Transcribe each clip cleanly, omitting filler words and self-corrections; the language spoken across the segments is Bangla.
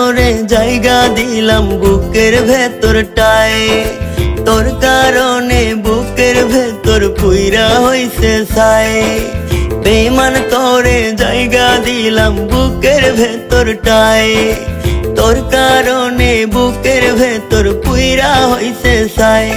তোরে জায়গা দিলাম বুকের ভেতরটায়, তোর কারণে বুকের ভেতর পুইরা হইছে ছাই। বেঈমান তোরে জায়গা দিলাম বুকের ভেতরটায়, তোর কারণে বুকের ভেতর পুইরা হইছে ছাই।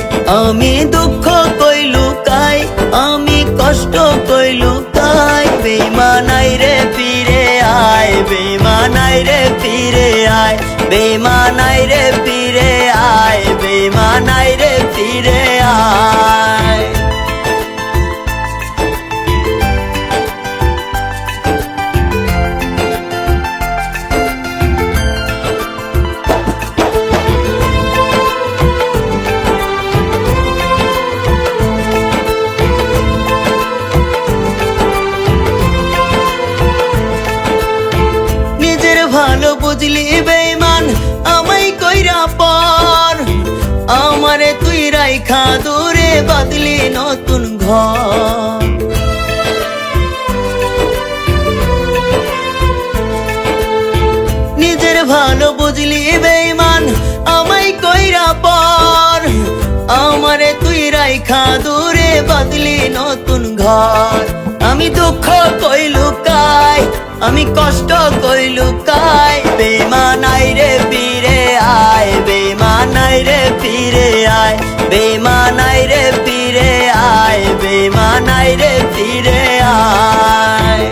আমি দুঃখ কইলু কাই, আমি কষ্ট কইলু কাই, বেঈমান আইরে ফিরে আয়, বেঈমান আইরে ফিরে আয়, বেঈমান আইরে ফিরে আয়, বেঈমান আইরে ফিরে আয়। ভালো বুঝলি বেঈমান আমায় কইরা পর, আমারে তুই রাইখা দূরে বাদলি নতুন ঘর। নিজের ভালো বুঝলি বেঈমান আমায় কইরা পর, আমারে তুই রাইখা দূরে বাদলি নতুন ঘর। আমি দুঃখ কইলু কাই, আমি কষ্ট কইলু কাই, বেঈমান আইরে ফিরে আয়, বেঈমান আইরে ফিরে আয়, বেঈমান আইরে ফিরে আয়, বেঈমান আইরে ফিরে আয়।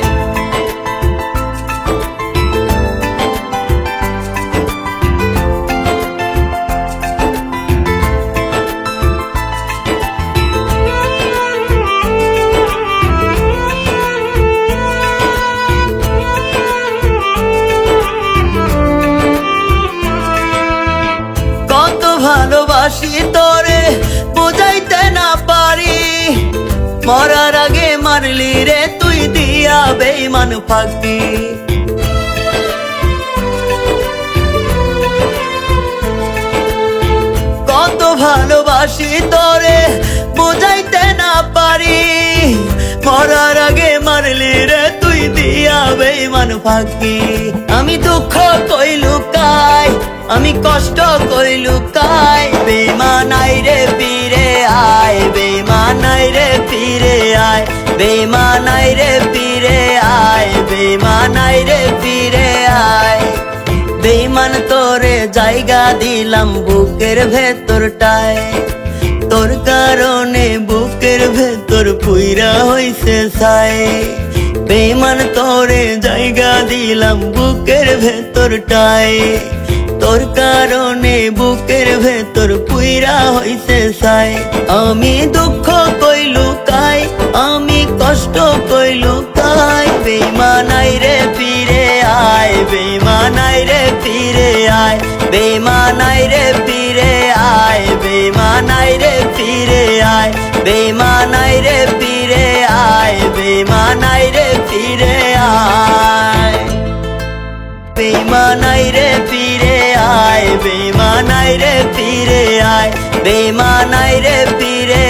ভালোবাসি তোরে বুঝাইতে না পারি, মরার আগে মারলি রে তুই দিয়া বেঈমান ফাঁকি। কত ভালোবাসি তোরে বুঝাইতে না পারি, মরার আগে মারলি রে তুই দিয়া বেঈমান ফাঁকি। আমি দুঃখ কইলু কাই, আমি কষ্ট কইলু কাই, বেঈমান আইরে ফিরে আয়, বেঈমান আইরে ফিরে আয়, বেঈমান আইরে ফিরে আয়, বেঈমান আইরে ফিরে আয়। বেঈমান তোরে জায়গা দিলাম বুকের ভেতরটায়, তোর কারণে বুকের ভেতর পুইরা হইছে ছাই। বেঈমান তোরে জায়গা দিলাম বুকের ভেতরটায়, তোর কারণে বুকের ভেতর পুইরা হইছে ছাই। আমি দুঃখ কইলু কাই, আমি কষ্ট কইলু কাই, বেঈমান আইরে ফিরে আয়, বেঈমান আইরে ফিরে আয়, বেঈমান আইরে ফিরে আয়, বেঈমান আইরে ফিরে আয়, বেঈমান আইরে ফিরে আয়, বেঈমান আইরে ফিরে আয়, বেঈমান আইরে ফিরে আয়, বেঈমান আইরে ফিরে আয়, বেঈমান আইরে ফিরে